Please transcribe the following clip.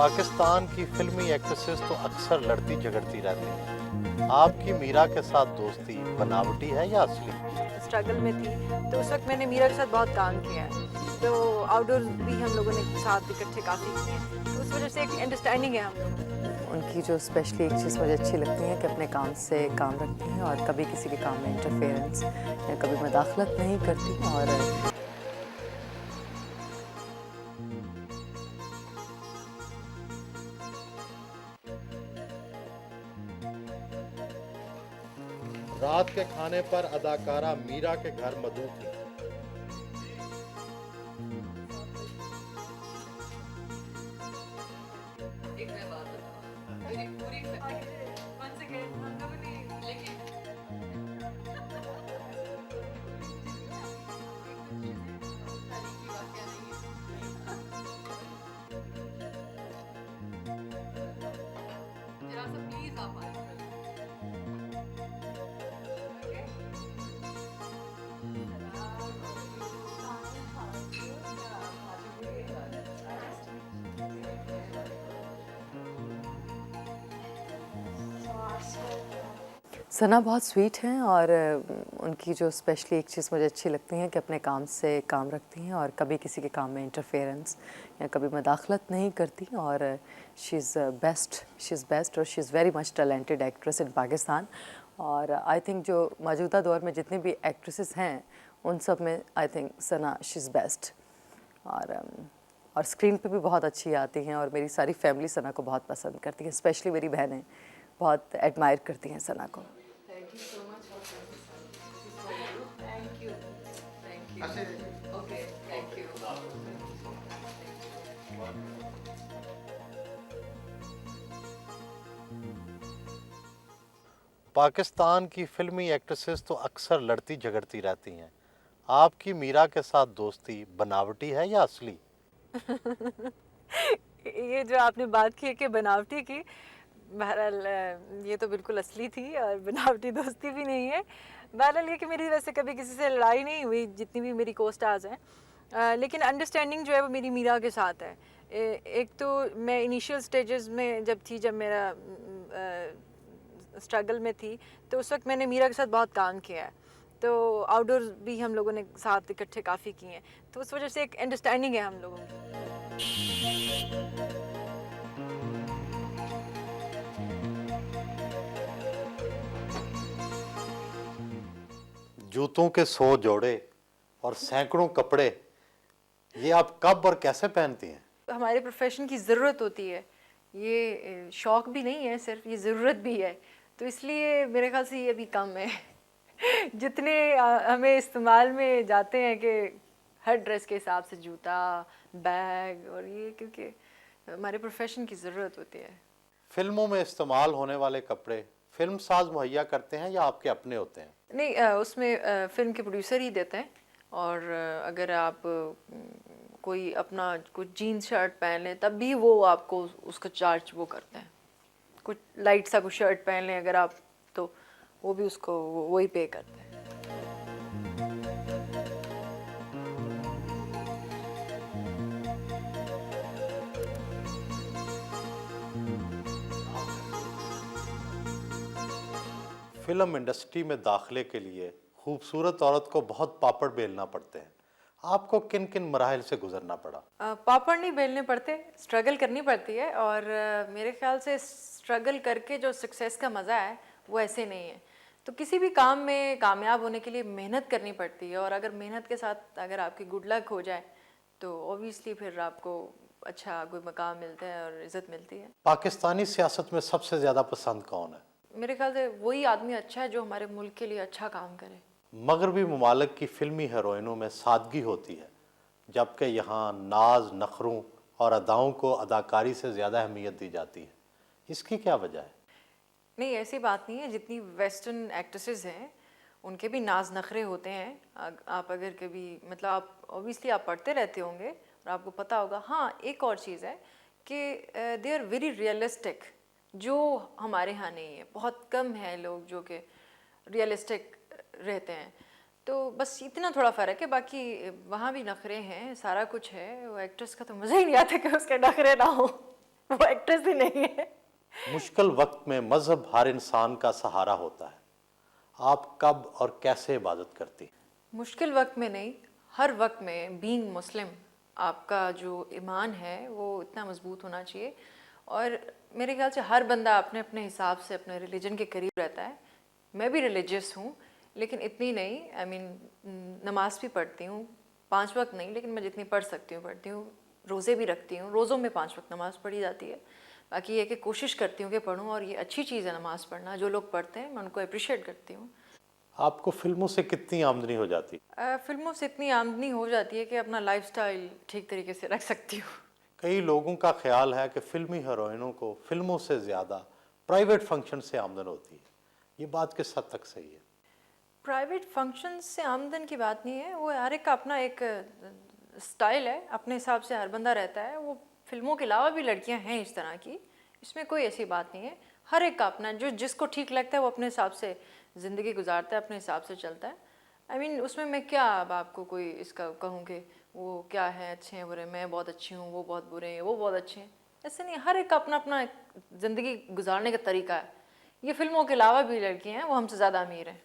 पाकिस्तान की फिल्मी एक्ट्रेसेस तो अक्सर लड़ती झगड़ती रहती हैं। आपकी मीरा के साथ दोस्ती बनावटी है या असली? स्ट्रगल में थी तो उस वक्त मैंने मीरा के साथ बहुत काम किया है। तो आउटडोर भी हम लोगों ने साथ इकट्ठे काफ़ी किए हैं, तो उस वजह से एक अंडरस्टैंडिंग है हम लोगों में। उनकी जो स्पेशली एक चीज़ मुझे अच्छी लगती है कि अपने काम से काम रखती हैं और कभी किसी के काम में इंटरफेरेंस या कभी मदाखलत नहीं करती। और रात के खाने पर अदाकारा मीरा के घर मधु थी। सना बहुत स्वीट हैं और उनकी जो स्पेशली एक चीज़ मुझे अच्छी लगती है कि अपने काम से काम रखती हैं और कभी किसी के काम में इंटरफेरेंस या कभी मदाखलत नहीं करती। और शी इज़ बेस्ट और she is very much talented actress in Pakistan. और आई थिंक जो मौजूदा दौर में जितनी भी एक्ट्रेसेस हैं उन सब में I think Sana she is best. और स्क्रीन पे भी बहुत अच्छी आती हैं और मेरी सारी फैमिली सना को बहुत पसंद करती है, स्पेशली मेरी बहनें बहुत एडमायर करती हैं सना को। Thank you so much for Thank you. Thank you. Okay, thank you. Pakistan की फिल्मी एक्ट्रेसेस तो अक्सर लड़ती झगड़ती रहती हैं। आपकी मीरा के साथ दोस्ती बनावटी है या असली? ये जो आपने बात की है कि बनावटी की, बहरहाल ये तो बिल्कुल असली थी और बनावटी दोस्ती भी नहीं है। बहरहाल ये कि मेरी वैसे कभी किसी से लड़ाई नहीं हुई जितनी भी मेरी को स्टार्स हैं, लेकिन अंडरस्टैंडिंग जो है वो मेरी मीरा के साथ है। एक तो मैं इनिशियल स्टेजेस में जब थी, जब मेरा स्ट्रगल में थी, तो उस वक्त मैंने मीरा के साथ बहुत काम किया है। तो आउटडोर भी हम लोगों ने साथ इकट्ठे काफ़ी किए हैं, तो उस वजह से एक अंडरस्टैंडिंग है हम लोगों की। जूतों के 100 जोड़े और सैकड़ों कपड़े, ये आप कब और कैसे पहनती हैं? हमारे प्रोफेशन की ज़रूरत होती है, ये शौक़ भी नहीं है सिर्फ, ये ज़रूरत भी है। तो इसलिए मेरे ख्याल से ये अभी कम है जितने हमें इस्तेमाल में जाते हैं कि हर ड्रेस के हिसाब से जूता, बैग और ये, क्योंकि हमारे प्रोफेशन की ज़रूरत होती है। फिल्मों में इस्तेमाल होने वाले कपड़े फिल्म साज मुहैया करते हैं या आपके अपने होते हैं? नहीं, उसमें फ़िल्म के प्रोड्यूसर ही देते हैं। और अगर आप कोई अपना कुछ जीन्स शर्ट पहन लें तब भी वो आपको उसका चार्ज वो करते हैं। कुछ लाइट सा कुछ शर्ट पहन लें अगर आप, तो वो भी उसको वही पे करते हैं। फिल्म इंडस्ट्री में दाखिले के लिए खूबसूरत औरत को बहुत पापड़ बेलना पड़ते हैं। आपको किन किन मराहिल से गुजरना पड़ा? पापड़ नहीं बेलने पड़ते, स्ट्रगल करनी पड़ती है। और मेरे ख्याल से स्ट्रगल करके जो सक्सेस का मज़ा है वो ऐसे नहीं है। तो किसी भी काम में कामयाब होने के लिए मेहनत करनी पड़ती है, और अगर मेहनत के साथ अगर आपकी गुड लक हो जाए तो ऑब्वियसली फिर आपको अच्छा कोई मकाम मिलता है और इज़्ज़त मिलती है। पाकिस्तानी सियासत में सबसे ज़्यादा पसंद कौन है? मेरे ख्याल से वही आदमी अच्छा है जो हमारे मुल्क के लिए अच्छा काम करे। मगरबी ममालिक की फिल्मी हीरोइनों में सादगी होती है, जबकि यहाँ नाज, नखरों और अदाओं को अदाकारी से ज़्यादा अहमियत दी जाती है। इसकी क्या वजह है? नहीं, ऐसी बात नहीं है। जितनी वेस्टर्न एक्ट्रेसेस हैं उनके भी नाज नखरे होते हैं। आप अगर कभी, मतलब आप ऑब्वियसली आप पढ़ते रहते होंगे और आपको पता होगा। हाँ, एक और चीज़ है कि दे आर वेरी रियलिस्टिक, जो हमारे यहाँ नहीं है। बहुत कम है लोग जो कि रियलिस्टिक रहते हैं। तो बस इतना थोड़ा फ़र्क है, बाकी वहाँ भी नखरे हैं, सारा कुछ है। वो एक्ट्रेस का तो मज़ा ही नहीं आता कि उसके नखरे ना हो। वो एक्ट्रेस ही नहीं है। मुश्किल वक्त में मजहब हर इंसान का सहारा होता है। आप कब और कैसे इबादत करती हैं? मुश्किल वक्त में नहीं, हर वक्त में। बीइंग मुस्लिम, आपका जो ईमान है वो इतना मजबूत होना चाहिए। और मेरे ख्याल से हर बंदा अपने अपने हिसाब से अपने रिलीजन के करीब रहता है। मैं भी रिलीजियस हूँ, लेकिन इतनी नहीं। आई मीन नमाज भी पढ़ती हूँ, 5 वक्त नहीं, लेकिन मैं जितनी पढ़ सकती हूँ पढ़ती हूँ। रोज़े भी रखती हूँ, रोज़ों में 5 वक्त नमाज़ पढ़ी जाती है। बाकी ये कि कोशिश करती हूँ कि पढूँ, और ये अच्छी चीज़ है नमाज़ पढ़ना। जो लोग पढ़ते हैं मैं उनको अप्रिशिएट करती हूँ। आपको फिल्मों से कितनी आमदनी हो जाती है? फिल्मों से इतनी आमदनी हो जाती है कि अपना लाइफस्टाइल ठीक तरीके से रख सकती हूँ। कई लोगों का ख्याल है कि फिल्मी हीरोइनों को फिल्मों से ज़्यादा प्राइवेट फंक्शन से आमदन होती है। ये बात किस हद तक सही है? प्राइवेट फंक्शन से आमदन की बात नहीं है, वो हर एक का अपना एक स्टाइल है, अपने हिसाब से हर बंदा रहता है। वो फिल्मों के अलावा भी लड़कियां हैं इस तरह की, इसमें कोई ऐसी बात नहीं है। हर एक का अपना, जो जिसको ठीक लगता है वो अपने हिसाब से ज़िंदगी गुजारता है, अपने हिसाब से चलता है। आई मीन उसमें मैं क्या अब आपको कोई इसका कहूँ कि वो क्या है, अच्छे हैं बुरे, मैं बहुत अच्छी हूँ, वो बहुत बुरे हैं, वो बहुत अच्छे हैं, ऐसे नहीं। हर एक का अपना अपना ज़िंदगी गुजारने का तरीका है। ये फिल्मों के अलावा भी लड़कियाँ हैं, वो हमसे ज़्यादा अमीर हैं।